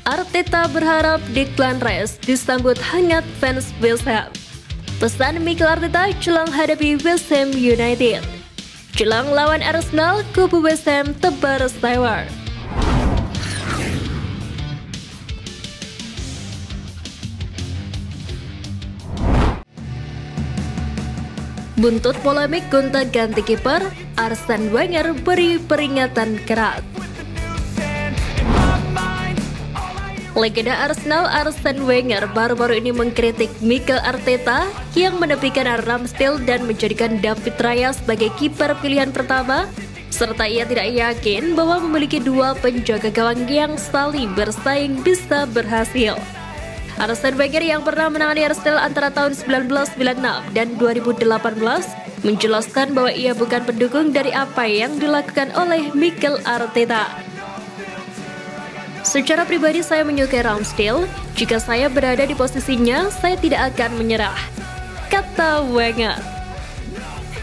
Arteta berharap Declan Rice disambut hangat fans West Ham. Pesan Mikel Arteta jelang hadapi West Ham United. Jelang lawan Arsenal, kubu West Ham tebar sewar. Buntut polemik gonta-ganti kiper, Arsene Wenger beri peringatan keras. Legenda Arsenal Arsene Wenger baru-baru ini mengkritik Mikel Arteta yang menepikan Ramsdale dan menjadikan David Raya sebagai kiper pilihan pertama, serta ia tidak yakin bahwa memiliki dua penjaga gawang yang saling bersaing bisa berhasil. Arsene Wenger yang pernah menangani Arsenal antara tahun 1996 dan 2018 menjelaskan bahwa ia bukan pendukung dari apa yang dilakukan oleh Mikel Arteta. Secara pribadi saya menyukai Ramsdale, jika saya berada di posisinya saya tidak akan menyerah, kata Wenger.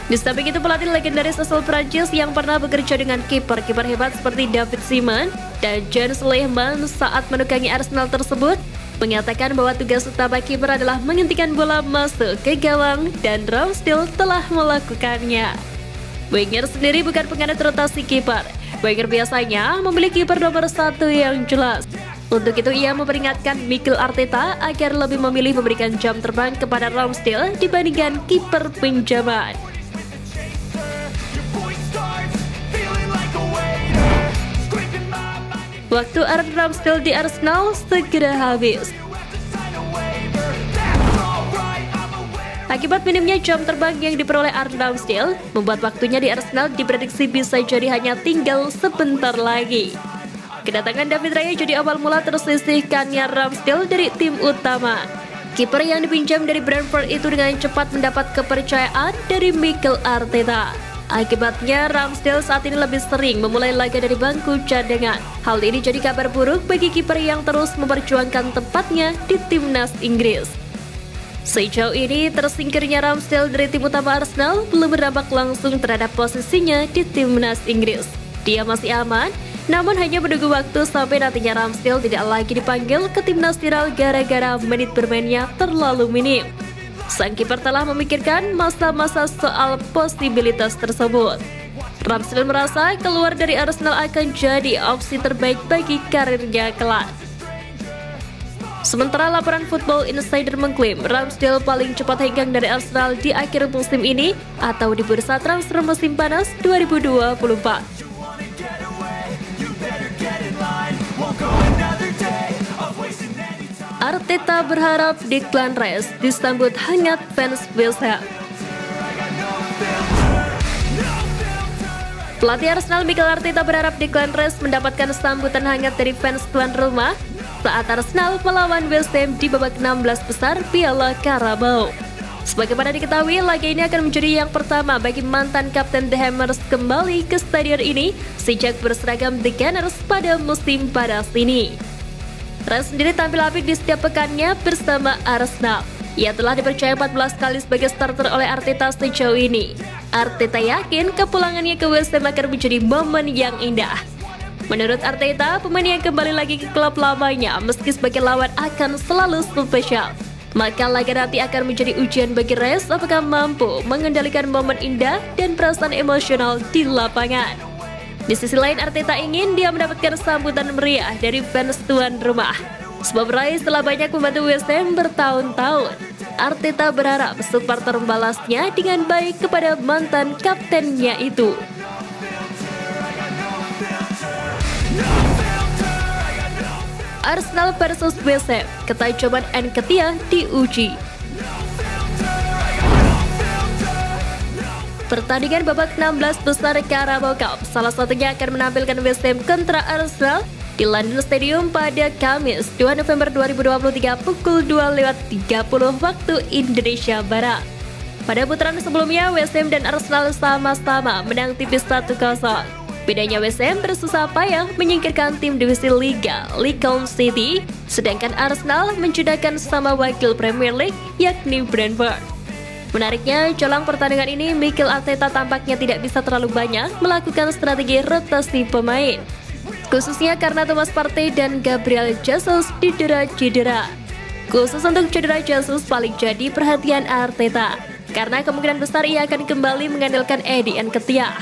Di samping itu pelatih legendaris asal Prancis yang pernah bekerja dengan kiper-kiper hebat seperti David Seaman dan Jens Lehmann saat menukangi Arsenal tersebut mengatakan bahwa tugas utama kiper adalah menghentikan bola masuk ke gawang dan Ramsdale telah melakukannya. Wenger sendiri bukan penganut rotasi kiper. Wenger biasanya memilih kiper nomor 1 yang jelas. Untuk itu ia memperingatkan Mikel Arteta agar lebih memilih memberikan jam terbang kepada Ramsdale dibandingkan kiper pinjaman. Waktu Aaron Ramsdale di Arsenal segera habis. Akibat minimnya jam terbang yang diperoleh Aaron Ramsdale, membuat waktunya di Arsenal diprediksi bisa jadi hanya tinggal sebentar lagi. Kedatangan David Raya jadi awal mula tersisihkannya Ramsdale dari tim utama. Kiper yang dipinjam dari Brentford itu dengan cepat mendapat kepercayaan dari Mikel Arteta. Akibatnya Ramsdale saat ini lebih sering memulai laga dari bangku cadangan. Hal ini jadi kabar buruk bagi kiper yang terus memperjuangkan tempatnya di timnas Inggris. Sejauh ini tersingkirnya Ramsdale dari tim utama Arsenal belum berdampak langsung terhadap posisinya di timnas Inggris. Dia masih aman, namun hanya menunggu waktu sampai nantinya Ramsdale tidak lagi dipanggil ke tim nasional gara-gara menit bermainnya terlalu minim. Sang kiper telah memikirkan masa-masa soal posibilitas tersebut. Ramsdale merasa keluar dari Arsenal akan jadi opsi terbaik bagi karirnya kelak. Sementara laporan Football Insider mengklaim Ramsdale paling cepat hengkang dari Arsenal di akhir musim ini atau di bursa transfer musim panas 2024. Arteta berharap Declan Rice disambut hangat fans West Ham. Pelatih Arsenal Mikel Arteta berharap Declan Rice mendapatkan sambutan hangat dari fans tuan rumah saat Arsenal melawan West Ham di babak 16 besar Piala Carabao. Sebagaimana diketahui, laga ini akan menjadi yang pertama bagi mantan kapten The Hammers kembali ke stadion ini sejak berseragam The Gunners pada musim panas ini. Rice sendiri tampil apik di setiap pekannya bersama Arsenal. Ia telah dipercaya 14 kali sebagai starter oleh Arteta sejauh ini. Arteta yakin kepulangannya ke West Ham akan menjadi momen yang indah. Menurut Arteta, pemain yang kembali lagi ke klub lamanya meski sebagai lawan akan selalu spesial. Maka laga nanti akan menjadi ujian bagi Rice apakah mampu mengendalikan momen indah dan perasaan emosional di lapangan. Di sisi lain, Arteta ingin dia mendapatkan sambutan meriah dari fans tuan rumah. Sebab Rice telah banyak membantu West Ham bertahun-tahun. Arteta berharap supporter membalasnya dengan baik kepada mantan kaptennya itu. Arsenal versus West Ham, ketajaman Nketiah diuji. Pertandingan babak 16 besar Carabao Cup salah satunya akan menampilkan West Ham kontra Arsenal di London Stadium pada Kamis 2 November 2023 pukul 2:30 waktu Indonesia Barat. Pada putaran sebelumnya, West Ham dan Arsenal sama-sama menang tipis 1-0. Bedanya West Ham bersusah payah menyingkirkan tim divisi Liga, Lincoln City, sedangkan Arsenal mencedahkan sama wakil Premier League yakni Brentford. Menariknya, jelang pertandingan ini Mikel Arteta tampaknya tidak bisa terlalu banyak melakukan strategi rotasi pemain. khususnya karena Thomas Partey dan Gabriel Jesus cedera. Khusus untuk cedera Jesus paling jadi perhatian Arteta, karena kemungkinan besar ia akan kembali mengandalkan Eddie Nketiah.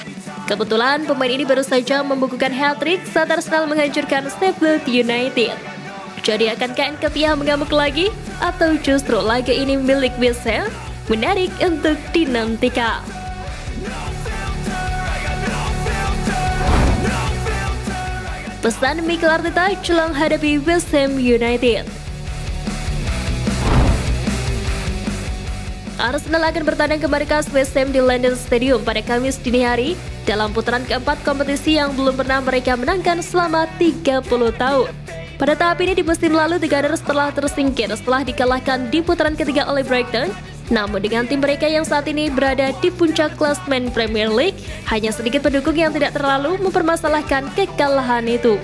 Kebetulan pemain ini baru saja membukukan hat-trick saat Arsenal menghancurkan Sheffield United. Jadi akankah Nketiah mengamuk lagi? Atau justru laga ini milik Witsel? Menarik untuk dinantikan. Pesan Mikel Arteta jelang hadapi West Ham United. Arsenal akan bertandang ke markas West Ham di London Stadium pada Kamis dini hari dalam putaran keempat kompetisi yang belum pernah mereka menangkan selama 30 tahun. Pada tahap ini di musim lalu, The Gunners telah tersingkir setelah dikalahkan di putaran ketiga oleh Brighton. Namun dengan tim mereka yang saat ini berada di puncak klasemen Premier League, hanya sedikit pendukung yang tidak terlalu mempermasalahkan kekalahan itu.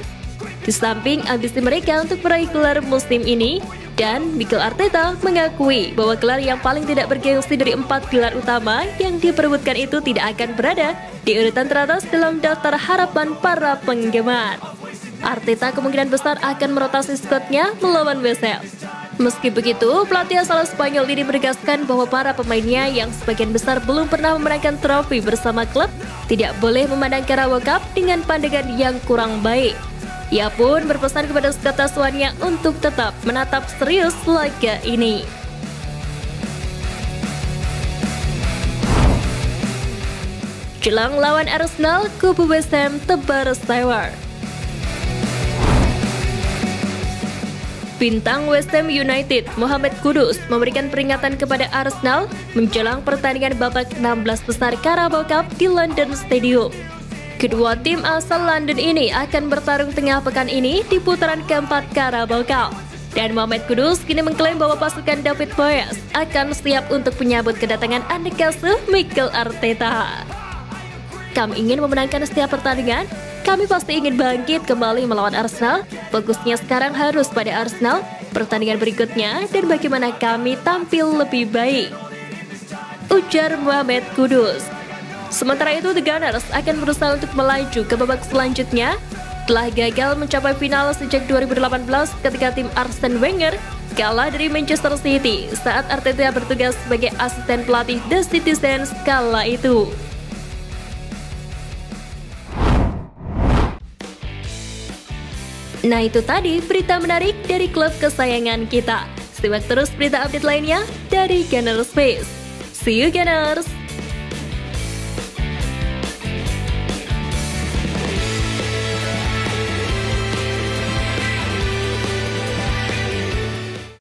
Di samping ambisi mereka untuk meraih gelar musim ini, dan Mikel Arteta mengakui bahwa gelar yang paling tidak bergengsi dari 4 gelar utama yang diperebutkan itu tidak akan berada di urutan teratas dalam daftar harapan para penggemar. Arteta kemungkinan besar akan merotasi skuadnya melawan West Ham. Meski begitu, pelatih asal Spanyol ini menegaskan bahwa para pemainnya yang sebagian besar belum pernah memenangkan trofi bersama klub tidak boleh memandang Carabao Cup dengan pandangan yang kurang baik. Ia pun berpesan kepada skuad asuhannya untuk tetap menatap serius laga ini. Jelang lawan Arsenal, kubu West Ham tebar sewar. Bintang West Ham United, Mohamed Kudus, memberikan peringatan kepada Arsenal menjelang pertandingan babak 16 besar Carabao Cup di London Stadium. Kedua tim asal London ini akan bertarung tengah pekan ini di putaran keempat Carabao Cup. Dan Mohamed Kudus kini mengklaim bahwa pasukan David Moyes akan siap untuk menyambut kedatangan anak asuh Mikel Arteta. Kami ingin memenangkan setiap pertandingan. Kami pasti ingin bangkit kembali melawan Arsenal. Fokusnya sekarang harus pada Arsenal, pertandingan berikutnya, dan bagaimana kami tampil lebih baik, ujar Mohamed Kudus. Sementara itu, The Gunners akan berusaha untuk melaju ke babak selanjutnya. Telah gagal mencapai final sejak 2018 ketika tim Arsene Wenger kalah dari Manchester City saat Arteta bertugas sebagai asisten pelatih The Citizens kala itu. Nah, itu tadi berita menarik dari klub kesayangan kita. Simak terus berita update lainnya dari Gunners Space. See you Gunners!